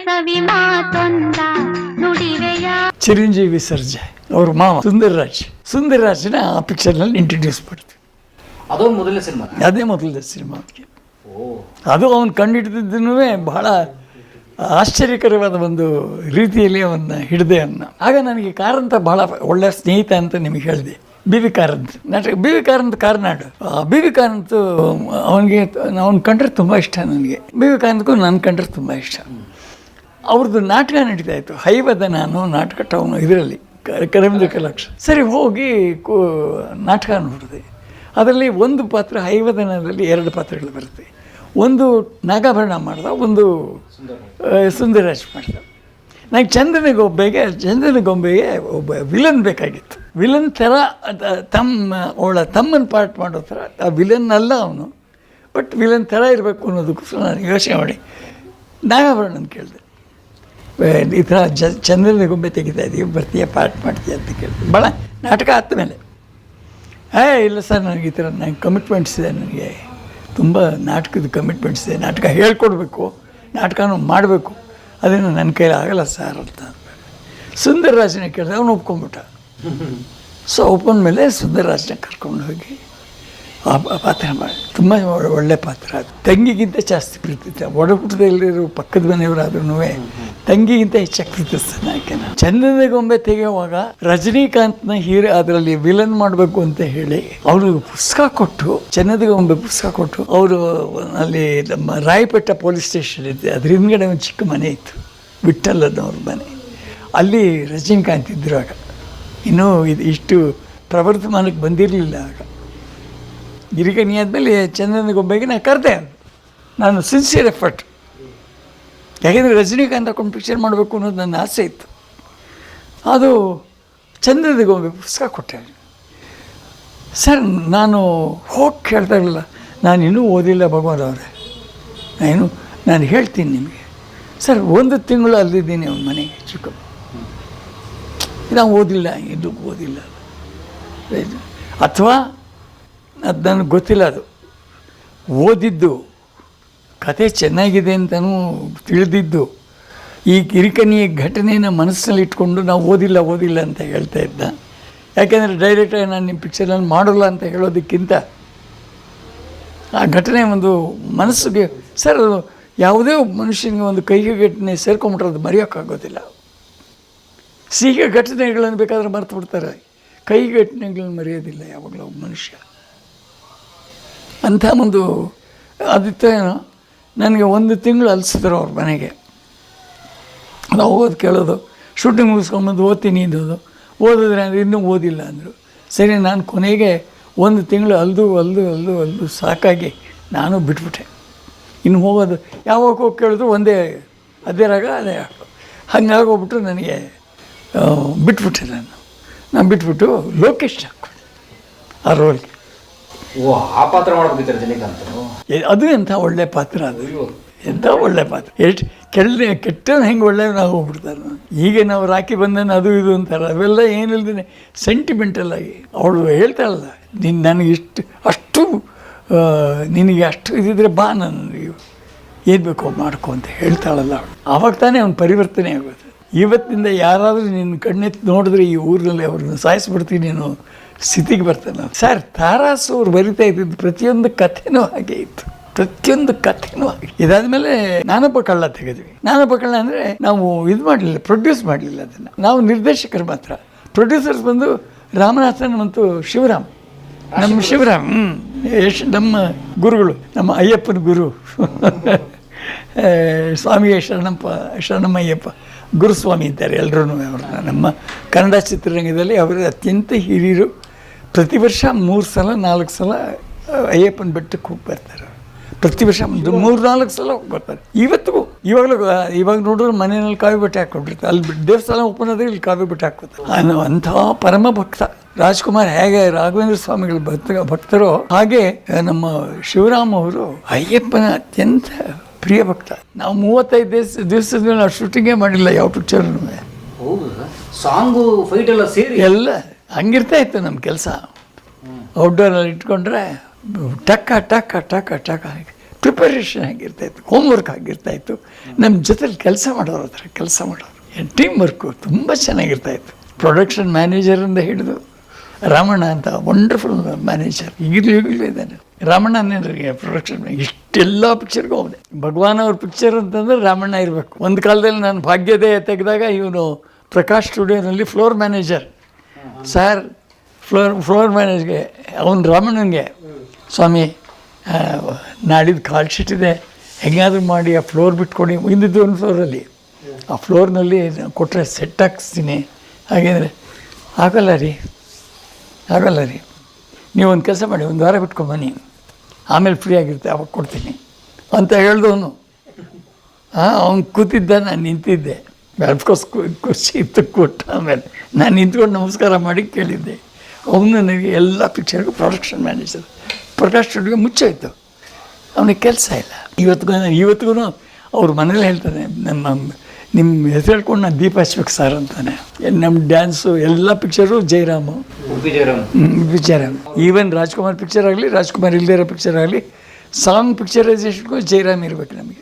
ಸವಿ ಮಾತೊಂದ ನುಡಿವೆಯ. ಚಿರಂಜೀವಿ ಸರ್ಜಾ ಅವ್ರ ಮಾವ ಸುಂದರರಾಜ್ನ ಆ ಪಿಕ್ಚರ್ನಲ್ಲಿ ಇಂಟ್ರಡ್ಯೂಸ್ ಮಾಡ್ತೀವಿ. ಅದೊಂದು ಮೊದಲನೇ ಸಿನಿಮಾ, ಅದೇ ಮೊದಲನೇ ಸಿನಿಮಾ ಅದಕ್ಕೆ. ಅದು ಅವನು ಕಂಡುಹಿಡಿದಿದ್ದೂ ಬಹಳ ಆಶ್ಚರ್ಯಕರವಾದ ಒಂದು ರೀತಿಯಲ್ಲಿ ಅವನ್ನ ಹಿಡಿದೆ ಆಗ ನನಗೆ ಕಾರಂತ ಬಹಳ ಒಳ್ಳೆಯ ಸ್ನೇಹಿತ ಅಂತ ನಿಮಗೆ ಹೇಳಿದೆ. ಬಿ ವಿ ಕಾರಂತ್ ನಾಟಕ, ಬಿ ವಿ ಕಾರಂತ್ ಕಾರ್ನಾಡು. ಬಿ ವಿ ಕಾರಂತ್ ಅವನಿಗೆ ಅವ್ನು ಕಂಡ್ರೆ ತುಂಬ ಇಷ್ಟ ನನಗೆ. ಬಿ ವಿ ಕಾರಂತ್ಗೂ ನನ್ನ ಕಂಡ್ರೆ ತುಂಬ ಇಷ್ಟ. ಅವ್ರದ್ದು ನಾಟಕ ನಡೀತಾ ಇತ್ತು, ಹೈವದನ ಅನ್ನೋ ನಾಟಕ ಟೌನು ಇದರಲ್ಲಿ ಕರವಿಂದ್ರ ಕಲಾಕ್ಷ. ಸರಿ ಹೋಗಿ ನಾಟಕ ನೋಡಿದೆ. ಅದರಲ್ಲಿ ಒಂದು ಪಾತ್ರ, ಹೈವದನದಲ್ಲಿ 2 ಪಾತ್ರಗಳು ಬರುತ್ತೆ. ಒಂದು ನಾಗಾಭರಣ ಮಾಡ್ದ, ಒಂದು ಸುಂದರರಾಜ್ ಮಾಡ್ದ. ನನಗೆ ಚಂದನಗೊಂಬೆಗೆ ಒಬ್ಬ ವಿಲನ್ ಬೇಕಾಗಿತ್ತು. ವಿಲನ್ ಥರ ತಮ್ಮನ ಪಾರ್ಟ್ ಮಾಡೋ ಥರ. ಆ ವಿಲನ್ ಅಲ್ಲ ಅವನು, ಬಟ್ ವಿಲನ್ ಥರ ಇರಬೇಕು ಅನ್ನೋದಕ್ಕೋಸ್ಕರ ನಾನು ಯೋಚನೆ ಮಾಡಿ ನಾಗಾಭರಣನ ಕೇಳಿದೆ, ಈ ಥರ ಚಂದನಗೊಂಬೆ ತೆಗಿತಾ ಇದ್ದೀವಿ, ಬರ್ತೀಯ ಪಾರ್ಟ್ ಮಾಡ್ತೀಯ ಅಂತ ಕೇಳಿದೆ. ಭಾಳ ನಾಟಕ ಆದಮೇಲೆ ಇಲ್ಲ ಸರ್, ನನಗೆ ಈ ಥರ ನನಗೆ ಕಮಿಟ್ಮೆಂಟ್ಸ್ ಇದೆ, ನನಗೆ ತುಂಬ ನಾಟಕದ ಕಮಿಟ್ಮೆಂಟ್ಸ್ ಇದೆ, ನಾಟಕ ಹೇಳ್ಕೊಡ್ಬೇಕು, ನಾಟಕನೂ ಮಾಡಬೇಕು, ಅದನ್ನು ನನ್ನ ಕೈಲಿ ಆಗಲ್ಲ ಸರ್ ಅಂತ. ಸುಂದರರಾಜನ ಕೇಳಿದೆ, ಅವನು ಒಪ್ಕೊಂಡ್ಬಿಟ್ಟ. ಸೊ ಒಪ್ಕೊಂಡ್ಮೇಲೆ ಸುಂದರರಾಜನ ಕರ್ಕೊಂಡು ಹೋಗಿ ಆ ಪಾತ್ರ ಮಾಡಿ, ತುಂಬ ಒಳ್ಳೆ ಪಾತ್ರ. ಅದು ತಂಗಿಗಿಂತ ಜಾಸ್ತಿ ಪ್ರೀತಿತ, ಒಡಹುಟ್ಟದಲ್ಲಿರೋ ಪಕ್ಕದ ಮನೆಯವರಾದ್ರೂ ತಂಗಿಗಿಂತ ಹೆಚ್ಚಾಗಿ ಪ್ರೀತಿಸ್ತಾನೆ ಆಕೆನ. ಚಂದನಗೊಂಬೆ ತೆಗೆಯುವಾಗ ರಜನಿಕಾಂತ್ನ ಹೀರೋ ಅದರಲ್ಲಿ ವಿಲನ್ ಮಾಡಬೇಕು ಅಂತ ಹೇಳಿ ಅವ್ರಿಗೆ ಪುಸ್ತಕ ಕೊಟ್ಟು, ಚಂದನಗೊಂಬೆ ಪುಸ್ತಕ ಕೊಟ್ಟು, ಅವರು ಅಲ್ಲಿ ನಮ್ಮ ರಾಯಪೇಟೆ ಪೊಲೀಸ್ ಸ್ಟೇಷನ್ ಇದೆ, ಅದ್ರ ಹಿಂದ್ಗಡೆ ಒಂದು ಚಿಕ್ಕ ಮನೆ ಇತ್ತು, ವಿಠಲ್ ಅನ್ನೋರ ಮನೆ. ಅಲ್ಲಿ ರಜನಿಕಾಂತ್ ಇದ್ದರು. ಆಗ ಇನ್ನೂ ಇಷ್ಟು ಪ್ರವರ್ಧಮಾನಕ್ಕೆ ಬಂದಿರಲಿಲ್ಲ. ಆಗ ಗಿರಿಕನಿ ಆದಮೇಲೆ ಚಂದನಗೊಂಬೆಗೆ ನಾನು ಕರೆದೆ. ನಾನು ಸಿನ್ಸಿಯರ್ ಎಫರ್ಟ್, ಯಾಕೆಂದರೆ ರಜನಿಕಾಂತ್ ಹಾಕೊಂಡು ಪಿಕ್ಚರ್ ಮಾಡಬೇಕು ಅನ್ನೋದು ನನ್ನ ಆಸೆ ಇತ್ತು. ಅದು ಚಂದನಗೊಂಬೆ ಪುಸ್ತಕ ಕೊಟ್ಟೆ. ಸರ್ ನಾನು ಹೋಗಿ ಕೇಳ್ತಾ ಇರಲಿಲ್ಲ, ನಾನು ಇನ್ನೂ ಓದಿಲ್ಲ ಭಗವಾನ್ ಅವರೇ, ನಾನು ಹೇಳ್ತೀನಿ ನಿಮಗೆ ಸರ್, 1 ತಿಂಗಳು ಅಲ್ಲಿದ್ದೀನಿ ಅವನ ಮನೆಗೆ, ಚಿಕ್ಕ ನಾವು ಓದಿಲ್ಲ, ಇದು ಓದಿಲ್ಲ. ಅಥವಾ ಅದು ನನಗೆ ಗೊತ್ತಿಲ್ಲ, ಅದು ಓದಿದ್ದು ಕತೆ ಚೆನ್ನಾಗಿದೆ ಅಂತಲೂ ತಿಳಿದಿದ್ದು ಈ ಕಿರಿಕನಿಯ ಘಟನೆಯನ್ನು ಮನಸ್ಸಿನಲ್ಲಿ ಇಟ್ಕೊಂಡು ನಾವು ಓದಿಲ್ಲ ಅಂತ ಹೇಳ್ತಾ ಇದ್ದ. ಯಾಕೆಂದರೆ ಡೈರೆಕ್ಟಾಗಿ ನಾನು ನಿಮ್ಮ ಪಿಕ್ಚರಲ್ಲಿ ಮಾಡೋಲ್ಲ ಅಂತ ಹೇಳೋದಕ್ಕಿಂತ ಆ ಘಟನೆ ಒಂದು ಮನಸ್ಸಿಗೆ, ಸರ್ ಅದು ಯಾವುದೇ ಒಬ್ಬ ಮನುಷ್ಯನಿಗೆ ಒಂದು ಕೈಗೆ ಘಟನೆ ಸೇರ್ಕೊಂಬಿಟ್ರೆ ಅದು ಮರೆಯೋಕ್ಕಾಗೋದಿಲ್ಲ. ಸಿಹಿ ಘಟನೆಗಳನ್ನು ಬೇಕಾದ್ರೆ ಮರೆತು ಬಿಡ್ತಾರೆ, ಕೈ ಘಟನೆಗಳನ್ನು ಮರೆಯೋದಿಲ್ಲ ಯಾವಾಗಲೂ ಒಬ್ಬ ಮನುಷ್ಯ. ಅಂಥ ಒಂದು ಆದಿತ್ಯ ನನಗೆ 1 ತಿಂಗಳು ಅಲಿಸಿದ್ರು ಅವ್ರ ಮನೆಗೆ. ನಾವು ಹೋಗೋದು ಕೇಳೋದು, ಶೂಟಿಂಗ್ ಮುಗಿಸ್ಕೊಂಬಂದು ಓದ್ತೀನಿ ಅಂದೋದು, ಓದಿದ್ರೆ ಅಂದರೆ ಇನ್ನೂ ಓದಿಲ್ಲ ಅಂದರು. ಸರಿ, ನಾನು ಕೊನೆಗೆ 1 ತಿಂಗಳು ಅಲ್ದು ಸಾಕಾಗಿ ನಾನು ಬಿಟ್ಬಿಟ್ಟೆ. ಇನ್ನು ಹೋಗೋದು ಯಾವಾಗ ಹೋಗಿ ಕೇಳಿದ್ರು ಒಂದೇ ಅದೇ ರಾಗ ಅದೇ ಹಾಗಾಗೋಗ್ಬಿಟ್ಟು ನನಗೆ ಬಿಟ್ಬಿಟ್ಟೆ. ನಾನು ಬಿಟ್ಬಿಟ್ಟು ಲೋಕೇಶ್ ಹಾಕ್ಕೊಂಡೆ ಆ ರೋಲ್ಗೆ. ಆ ಪಾತ್ರ ಮಾಡಬೇಕಿತ್ತು ರಜನಿಕಾಂತ್. ಅದು ಎಂಥ ಒಳ್ಳೆ ಪಾತ್ರ, ಅದು ಎಂಥ ಒಳ್ಳೆ ಪಾತ್ರ. ಎಷ್ಟು ಕೆಟ್ಟವನು ಹೆಂಗೆ ಒಳ್ಳೆಯವನಾಗಿ ಹೋಗ್ಬಿಡ್ತಾರೆ. ಈಗ ನಾವು ರಾಖಿ ಬಂಧನ ಅದು ಇದು ಅಂತಾರೆ, ಅವೆಲ್ಲ ಏನಿಲ್ದೇ ಸೆಂಟಿಮೆಂಟಲ್ ಆಗಿ ಅವಳು ಹೇಳ್ತಾಳಲ್ಲ, ನನಗೆ ಅಷ್ಟು ನಿನಗೆ ಅಷ್ಟು ಇದ್ದಿದ್ರೆ ಬಾ, ನನಗೆ ಏನು ಬೇಕೋ ಮಾಡ್ಕೊ ಅಂತ ಹೇಳ್ತಾಳಲ್ಲ ಅವಳು. ಆವಾಗ ತಾನೇ ಅವ್ನು ಪರಿವರ್ತನೆ ಆಗೋದು. ಇವತ್ತಿನಿಂದ ಯಾರಾದರೂ ನಿನ್ನ ಕಣ್ಣೆತ್ತಿ ನೋಡಿದ್ರೆ ಈ ಊರಿನಲ್ಲಿ ಅವ್ರನ್ನ ಸಾಯಿಸ್ಬಿಡ್ತೀನಿ ಅನ್ನೋ ಸ್ಥಿತಿಗೆ ಬರ್ತಾನೆ. ಸರ್, ತಾರಾಸು ಅವ್ರು ಬರಿತಾ ಇದ್ದಿದ್ದು ಪ್ರತಿಯೊಂದು ಕಥೆನೂ ಹಾಗೆ ಇತ್ತು, ಪ್ರತಿಯೊಂದು ಕಥೆನೂ ಹಾಗೆ. ಇದಾದಮೇಲೆ ನಾನೊಬ್ಬ ಕಳ್ಳ ತೆಗೆದ್ವಿ. ನಾನೊಬ್ಬ ಕಳ್ಳ ಅಂದರೆ ನಾವು ಇದು ಮಾಡಲಿಲ್ಲ, ಪ್ರೊಡ್ಯೂಸ್ ಮಾಡಲಿಲ್ಲ ಅದನ್ನು, ನಾವು ನಿರ್ದೇಶಕರು ಮಾತ್ರ. ಪ್ರೊಡ್ಯೂಸರ್ಸ್ ಬಂದು ರಾಮನಾಥನ್ ಮತ್ತು ಶಿವರಾಮ್, ನಮ್ಮ ಶಿವರಾಮ್ ನಮ್ಮ ಗುರುಗಳು, ನಮ್ಮ ಅಯ್ಯಪ್ಪನ ಗುರು ಸ್ವಾಮಿಗೆ ಶರಣಮ್ಮಯ್ಯಪ್ಪ ಗುರುಸ್ವಾಮಿ ಇದ್ದಾರೆ ಎಲ್ಲರೂ. ಅವ್ರನ್ನ ನಮ್ಮ ಕನ್ನಡ ಚಿತ್ರರಂಗದಲ್ಲಿ ಅವರ ಅತ್ಯಂತ ಹಿರಿಯರು. ಪ್ರತಿ ವರ್ಷ 3 ಸಲ 4 ಸಲ ಅಯ್ಯಪ್ಪನ ಬೆಟ್ಟಕ್ಕೆ ಹೋಗಿ ಬರ್ತಾರೆ. ಪ್ರತಿ ವರ್ಷ 3-4 ಸಲ ಹೋಗಿ ಬರ್ತಾರೆ. ಇವಾಗ ನೋಡಿದ್ರೆ ಮನೆಯಲ್ಲಿ ಕಾವಿ ಬಟ್ಟೆ ಹಾಕ್ಕೊಂಡಿರ್ತಾರೆ, ಅಲ್ಲಿ ದೇವಸ್ಥಾನ ಓಪನ್ ಆದರೆ ಇಲ್ಲಿ ಕಾವಿ ಬಟ್ಟೆ ಹಾಕ್ಕೋತಾರೆ. ಅಂಥ ಪರಮ ಭಕ್ತ ರಾಜ್ಕುಮಾರ್ ಹೇಗೆ ರಾಘವೇಂದ್ರ ಸ್ವಾಮಿಗಳ ಭಕ್ತರೋ ಹಾಗೆ ನಮ್ಮ ಶಿವರಾಮ್ ಅವರು ಅಯ್ಯಪ್ಪನ ಅತ್ಯಂತ ಪ್ರಿಯ ಭಕ್ತ. ನಾವು 35 ದಿವಸದ ಮೇಲೆ ನಾವು ಶೂಟಿಂಗೇ ಮಾಡಿಲ್ಲ ಯಾವ ಪಿಕ್ಚರ್ನೂ. ಸಾಂಗು ಫೈಟ್ ಎಲ್ಲ ಸೇರಿ ಎಲ್ಲ ಹಂಗಿರ್ತಾ ಇತ್ತು ನಮ್ಮ ಕೆಲಸ. ಔಟ್ಡೋರಲ್ಲಿ ಇಟ್ಕೊಂಡ್ರೆ ಟಕ್ಕ ಟಕ್ಕ ಟಕ್ಕ ಟಕ್ಕ ಪ್ರಿಪರೇಷನ್ ಆಗಿರ್ತಾಯಿತ್ತು, ಹೋಮ್ವರ್ಕ್ ಆಗಿರ್ತಾಯಿತ್ತು. ನಮ್ಮ ಜೊತೆಲಿ ಕೆಲಸ ಮಾಡೋರು ಹತ್ರ ಕೆಲಸ ಮಾಡೋರು, ಟೀಮ್ ವರ್ಕು ತುಂಬ ಚೆನ್ನಾಗಿರ್ತಾಯಿತ್ತು. ಪ್ರೊಡಕ್ಷನ್ ಮ್ಯಾನೇಜರಿಂದ ಹಿಡಿದು ರಾಮಣ್ಣ ಅಂತ ವಂಡರ್ಫುಲ್ ಮ್ಯಾನೇಜರ್, ಈಗಲೂ ಇದ್ದಾನೆ. ರಾಮಣ್ಣನೇ ಪ್ರೊಡಕ್ಷನ್ ಇಷ್ಟೆಲ್ಲ ಪಿಕ್ಚರ್ಗೂ ಹೋದೆ. ಭಗವಾನ್ ಅವ್ರ ಪಿಕ್ಚರ್ ಅಂತಂದರೆ ರಾಮಣ್ಣ ಇರಬೇಕು. ಒಂದು ಕಾಲದಲ್ಲಿ ನಾನು ಭಾಗ್ಯೋದಯ ತೆಗೆದಾಗ ಇವನು ಪ್ರಕಾಶ್ ಸ್ಟುಡಿಯೋನಲ್ಲಿ ಫ್ಲೋರ್ ಮ್ಯಾನೇಜರ್. ಸರ್ ಫ್ಲೋರ್ ಮ್ಯಾನೇಜರ್ಗೆ ಅವನು ರಾಮಣ್ಣನಿಗೆ, ಸ್ವಾಮಿ ನಾಡಿದ್ದು ಕಾಲ್ ಶೀಟ್ ಇದೆ, ಹೆಂಗಾದ್ರೂ ಮಾಡಿ ಆ ಫ್ಲೋರ್ ಬಿಟ್ಕೊಡಿ. ಹಿಂದಿದ್ದು ಒಂದು ಫ್ಲೋರಲ್ಲಿ, ಆ ಫ್ಲೋರ್ನಲ್ಲಿ ಕೊಟ್ಟರೆ ಸೆಟ್ ಹಾಕಿಸ್ತೀನಿ. ಹಾಗೆಂದರೆ ಆಗಲ್ಲ ರೀ ನೀವು ಒಂದು ಕೆಲಸ ಮಾಡಿ, ಒಂದು ವಾರ ಬಿಟ್ಕೊಂಬನ್ನಿ, ಆಮೇಲೆ ಫ್ರೀ ಆಗಿರುತ್ತೆ, ಅವಾಗ ಕೊಡ್ತೀನಿ ಅಂತ ಹೇಳ್ದವನು. ಅವ್ನು ಕೂತಿದ್ದ, ನಾನು ನಿಂತಿದ್ದೆ. ಅಫ್ಕೋರ್ಸ್ ಖುಷಿ ಇತ್ತು ಕೊಟ್ಟು. ಆಮೇಲೆ ನಾನು ನಿಂತ್ಕೊಂಡು ನಮಸ್ಕಾರ ಮಾಡಿ ಕೇಳಿದ್ದೆ. ಅವನು ನನಗೆ ಎಲ್ಲ ಪಿಕ್ಚರ್ಗೂ ಪ್ರೊಡಕ್ಷನ್ ಮ್ಯಾನೇಜರ್. ಪ್ರಕಾಶ್ ಸ್ಟುಡಿಯೋ ಮುಚ್ಚೋಯ್ತು, ಅವನಿಗೆ ಕೆಲಸ ಇಲ್ಲ. ಇವತ್ತಿಗೂ ಅವ್ರ ಮನೇಲಿ ಹೇಳ್ತಾನೆ, ನಿಮ್ಮ ಹೆಸರು ಹೇಳ್ಕೊಂಡು ನಾನು ದೀಪ ಹಚ್ಬೇಕು ಸರ್ ಅಂತಾನೆ. ನಮ್ಮ ಡ್ಯಾನ್ಸು ಎಲ್ಲ picture Jayaram. Jayaram. Even Rajkumar picture ಆಗಲಿ, ರಾಜ್ಕುಮಾರ್ ಇಲ್ಲದೇ ಇರೋ ಪಿಕ್ಚರ್ ಆಗಲಿ, ಸಾಂಗ್ ಪಿಕ್ಚರೈಸೇಷನ್ಗೂ ಜಯರಾಮ್ ಇರಬೇಕು ನಮಗೆ.